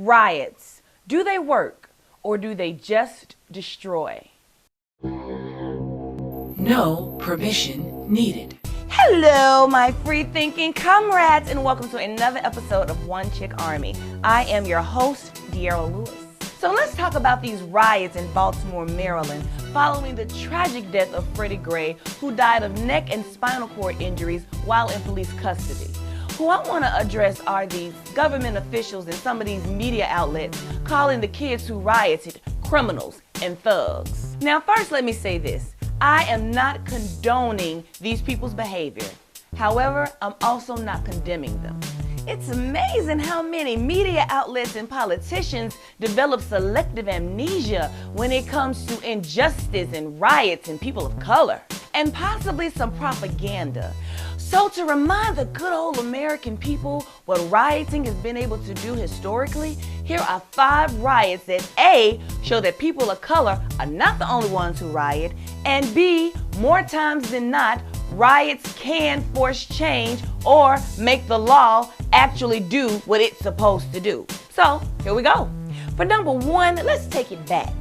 Riots, do they work or do they just destroy? No permission needed. Hello, my free-thinking comrades, and welcome to another episode of One Chick Army. I am your host, De'Ara Lewis. So let's talk about these riots in Baltimore, Maryland, following the tragic death of Freddie Gray, who died of neck and spinal cord injuries while in police custody. Who I want to address are these government officials and some of these media outlets calling the kids who rioted criminals and thugs. Now, first, let me say this. I am not condoning these people's behavior. However, I'm also not condemning them. It's amazing how many media outlets and politicians develop selective amnesia when it comes to injustice and riots and people of color, and possibly some propaganda. So to remind the good old American people what rioting has been able to do historically, here are 5 riots that A, show that people of color are not the only ones who riot, and B, more times than not, riots can force change or make the law actually do what it's supposed to do. So here we go. For number 1, let's take it back.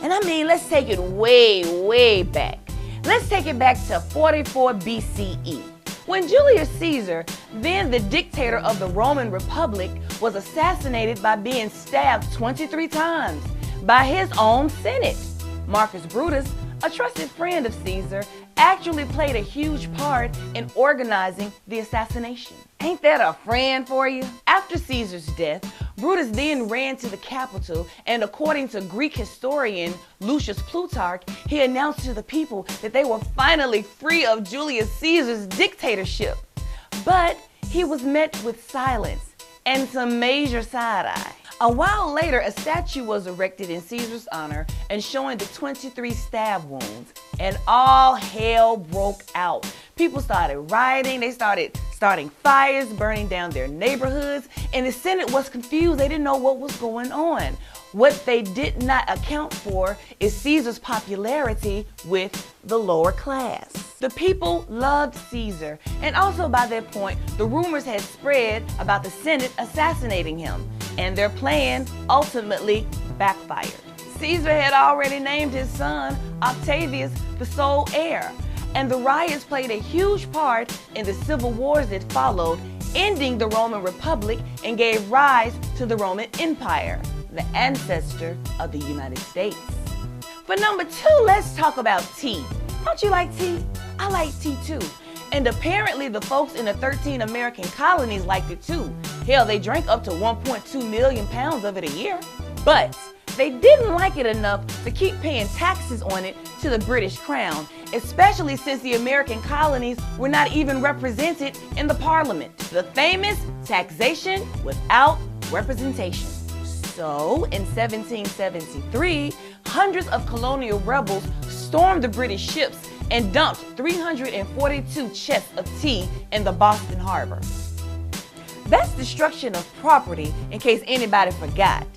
And I mean, let's take it way, way back. Let's take it back to 44 BCE. When Julius Caesar, then the dictator of the Roman Republic, was assassinated by being stabbed 23 times by his own Senate. Marcus Brutus, a trusted friend of Caesar, actually played a huge part in organizing the assassination. Ain't that a friend for you? After Caesar's death, Brutus then ran to the capital, and according to Greek historian Lucius Plutarch, he announced to the people that they were finally free of Julius Caesar's dictatorship. But he was met with silence and some major side-eye. A while later, a statue was erected in Caesar's honor and showing the 23 stab wounds, and all hell broke out. People started rioting, they started starting fires, burning down their neighborhoods, and the Senate was confused. They didn't know what was going on. What they did not account for is Caesar's popularity with the lower class. The people loved Caesar, and also by that point, the rumors had spread about the Senate assassinating him, and their plan ultimately backfired. Caesar had already named his son Octavius the sole heir, and the riots played a huge part in the civil wars that followed, ending the Roman Republic and gave rise to the Roman Empire, the ancestor of the United States. For number 2, let's talk about tea. Don't you like tea? I like tea too. And apparently the folks in the 13 American colonies liked it too. Hell, they drank up to 1.2 million pounds of it a year. But they didn't like it enough to keep paying taxes on it to the British Crown, especially since the American colonies were not even represented in the Parliament. The famous taxation without representation. So in 1773, hundreds of colonial rebels stormed the British ships and dumped 342 chests of tea in the Boston Harbor. That's destruction of property, in case anybody forgot.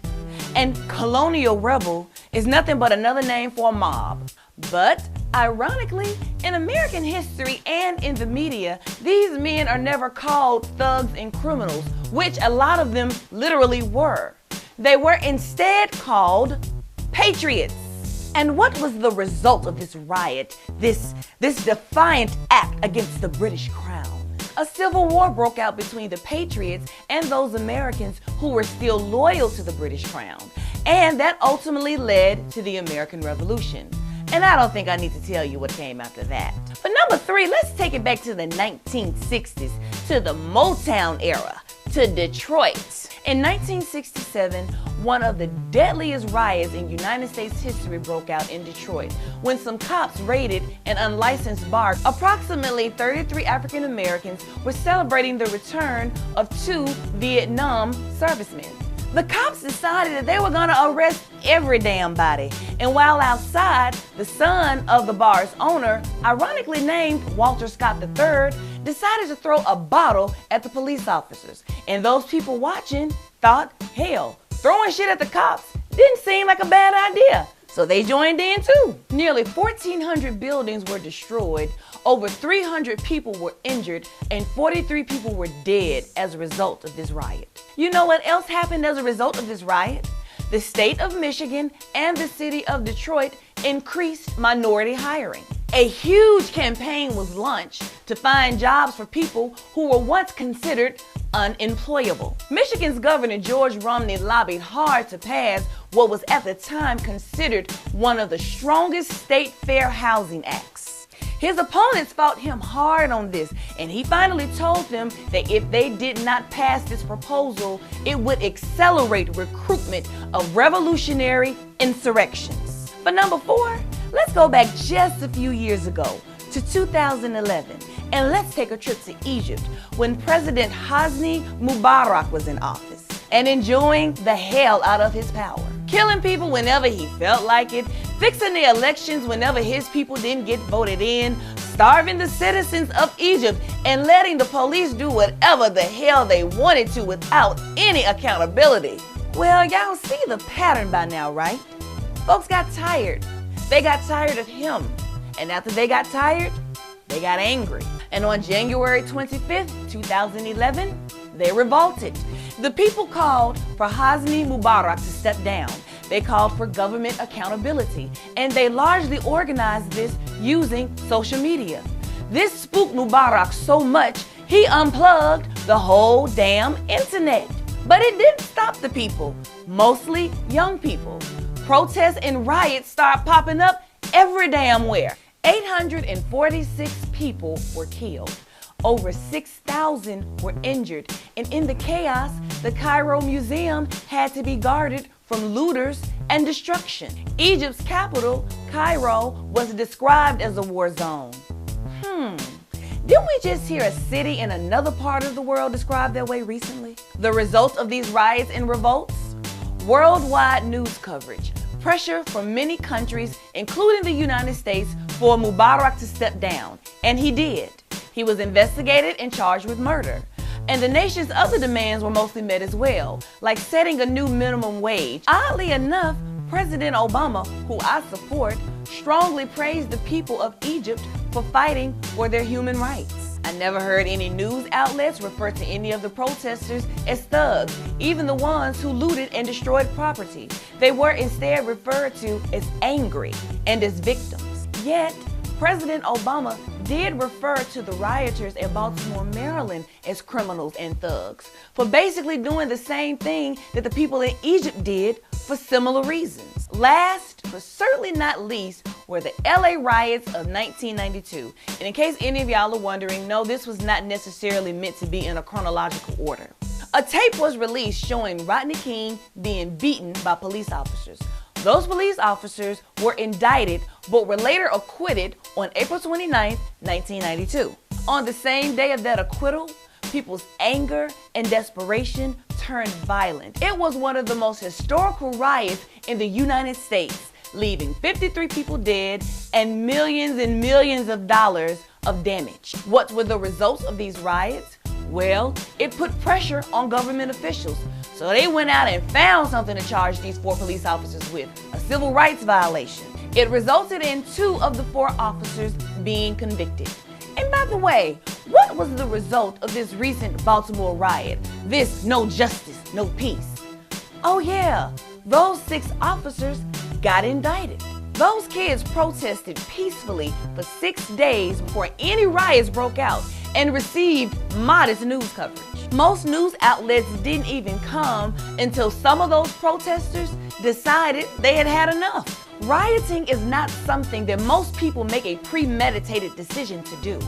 And colonial rebel is nothing but another name for a mob. But ironically, in American history and in the media, these men are never called thugs and criminals, which a lot of them literally were. They were instead called patriots. And what was the result of this riot, this defiant act against the British Crown? A civil war broke out between the patriots and those Americans who were still loyal to the British Crown. And that ultimately led to the American Revolution. And I don't think I need to tell you what came after that. But number 3, let's take it back to the 1960s, to the Motown era, to Detroit. In 1967, one of the deadliest riots in United States history broke out in Detroit when some cops raided an unlicensed bar. Approximately 33 African Americans were celebrating the return of 2 Vietnam servicemen. The cops decided that they were going to arrest every damn body. And while outside, the son of the bar's owner, ironically named Walter Scott III, decided to throw a bottle at the police officers. And those people watching thought, hell, throwing shit at the cops didn't seem like a bad idea. So they joined in too. Nearly 1,400 buildings were destroyed, over 300 people were injured, and 43 people were dead as a result of this riot. You know what else happened as a result of this riot? The state of Michigan and the city of Detroit increased minority hiring. A huge campaign was launched to find jobs for people who were once considered unemployable. Michigan's Governor George Romney lobbied hard to pass what was at the time considered one of the strongest state fair housing acts. His opponents fought him hard on this, and he finally told them that if they did not pass this proposal, it would accelerate recruitment of revolutionary insurrections. But number 4, let's go back just a few years ago to 2011, and let's take a trip to Egypt when President Hosni Mubarak was in office and enjoying the hell out of his power. Killing people whenever he felt like it, fixing the elections whenever his people didn't get voted in, starving the citizens of Egypt, and letting the police do whatever the hell they wanted to without any accountability. Well, y'all see the pattern by now, right? Folks got tired. They got tired of him. And after they got tired, they got angry. And on January 25th, 2011, they revolted. The people called for Hosni Mubarak to step down. They called for government accountability, and they largely organized this using social media. This spooked Mubarak so much, he unplugged the whole damn internet. But it didn't stop the people, mostly young people. Protests and riots started popping up every damn where. 846 people were killed. Over 6,000 were injured. And in the chaos, the Cairo Museum had to be guarded from looters and destruction. Egypt's capital, Cairo, was described as a war zone. Didn't we just hear a city in another part of the world described that way recently? The result of these riots and revolts? Worldwide news coverage. Pressure from many countries, including the United States, for Mubarak to step down. And he did. He was investigated and charged with murder. And the nation's other demands were mostly met as well, like setting a new minimum wage. Oddly enough, President Obama, who I support, strongly praised the people of Egypt for fighting for their human rights. I never heard any news outlets refer to any of the protesters as thugs, even the ones who looted and destroyed property. They were instead referred to as angry and as victims. Yet, President Obama did refer to the rioters in Baltimore, Maryland as criminals and thugs for basically doing the same thing that the people in Egypt did for similar reasons. Last, but certainly not least, were the LA riots of 1992. And in case any of y'all are wondering, no, this was not necessarily meant to be in a chronological order. A tape was released showing Rodney King being beaten by police officers. Those police officers were indicted but were later acquitted on April 29, 1992. On the same day of that acquittal, people's anger and desperation turned violent. It was one of the most historical riots in the United States, leaving 53 people dead and millions of dollars of damage. What were the results of these riots? Well, it put pressure on government officials. So they went out and found something to charge these 4 police officers with, a civil rights violation. It resulted in 2 of the 4 officers being convicted. And by the way, what was the result of this recent Baltimore riot? This no justice, no peace. Oh yeah, those 6 officers got indicted. Those kids protested peacefully for 6 days before any riots broke out and received modest news coverage. Most news outlets didn't even come until some of those protesters decided they had had enough. Rioting is not something that most people make a premeditated decision to do.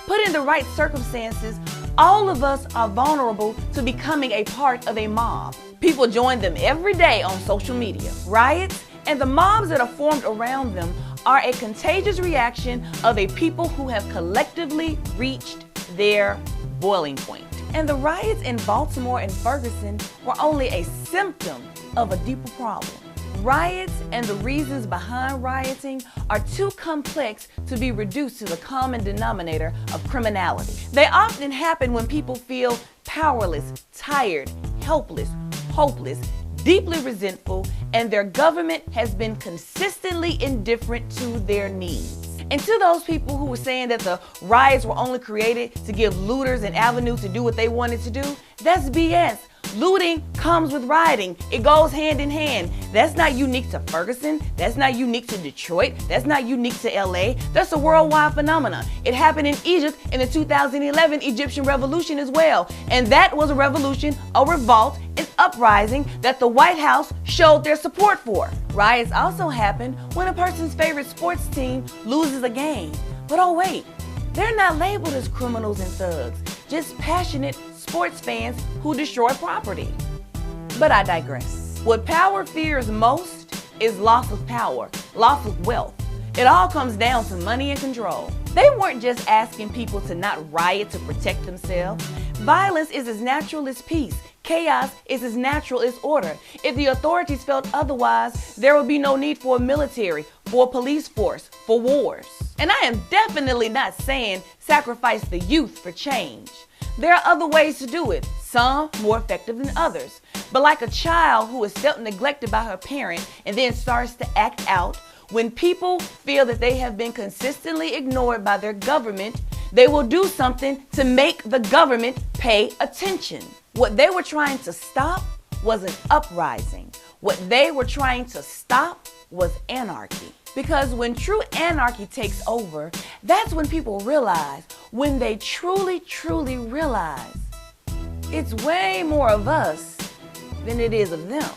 Put in the right circumstances, all of us are vulnerable to becoming a part of a mob. People join them every day on social media. Riots and the mobs that are formed around them are a contagious reaction of a people who have collectively reached their boiling point. And the riots in Baltimore and Ferguson were only a symptom of a deeper problem. Riots and the reasons behind rioting are too complex to be reduced to the common denominator of criminality. They often happen when people feel powerless, tired, helpless, hopeless, deeply resentful, and their government has been consistently indifferent to their needs. And to those people who were saying that the riots were only created to give looters an avenue to do what they wanted to do, that's BS. Looting comes with rioting. It goes hand in hand. That's not unique to Ferguson. That's not unique to Detroit. That's not unique to LA. That's a worldwide phenomenon. It happened in Egypt in the 2011 Egyptian revolution as well. And that was a revolution, a revolt, an uprising that the White House showed their support for. Riots also happen when a person's favorite sports team loses a game. But oh wait, they're not labeled as criminals and thugs, just passionate sports fans who destroy property. But I digress. What power fears most is loss of power, loss of wealth. It all comes down to money and control. They weren't just asking people to not riot to protect themselves. Violence is as natural as peace. Chaos is as natural as order. If the authorities felt otherwise, there would be no need for a military, for a police force, for wars. And I am definitely not saying sacrifice the youth for change. There are other ways to do it, some more effective than others. But like a child who is felt neglected by her parent and then starts to act out, when people feel that they have been consistently ignored by their government, they will do something to make the government pay attention. What they were trying to stop was an uprising. What they were trying to stop was anarchy. Because when true anarchy takes over, that's when people realize, when they truly, truly realize, it's way more of us than it is of them.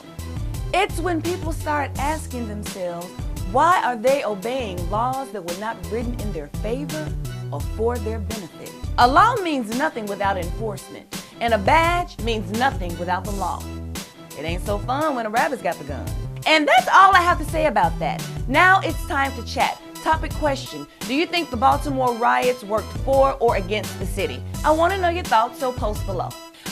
It's when people start asking themselves, why are they obeying laws that were not written in their favor or for their benefit? A law means nothing without enforcement, and a badge means nothing without the law. It ain't so fun when a rabbit's got the gun. And that's all I have to say about that. Now it's time to chat. Topic question: do you think the Baltimore riots worked for or against the city? I want to know your thoughts, so post below.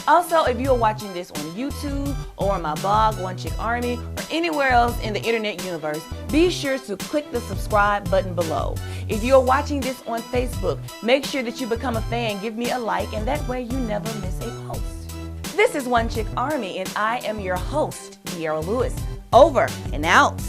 Also, if you're watching this on YouTube or on my blog, One Chick Army, or anywhere else in the internet universe, be sure to click the subscribe button below. If you're watching this on Facebook, make sure that you become a fan, give me a like, and that way you never miss a post. This is One Chick Army, and I am your host, De'Ara Lewis. Over and out.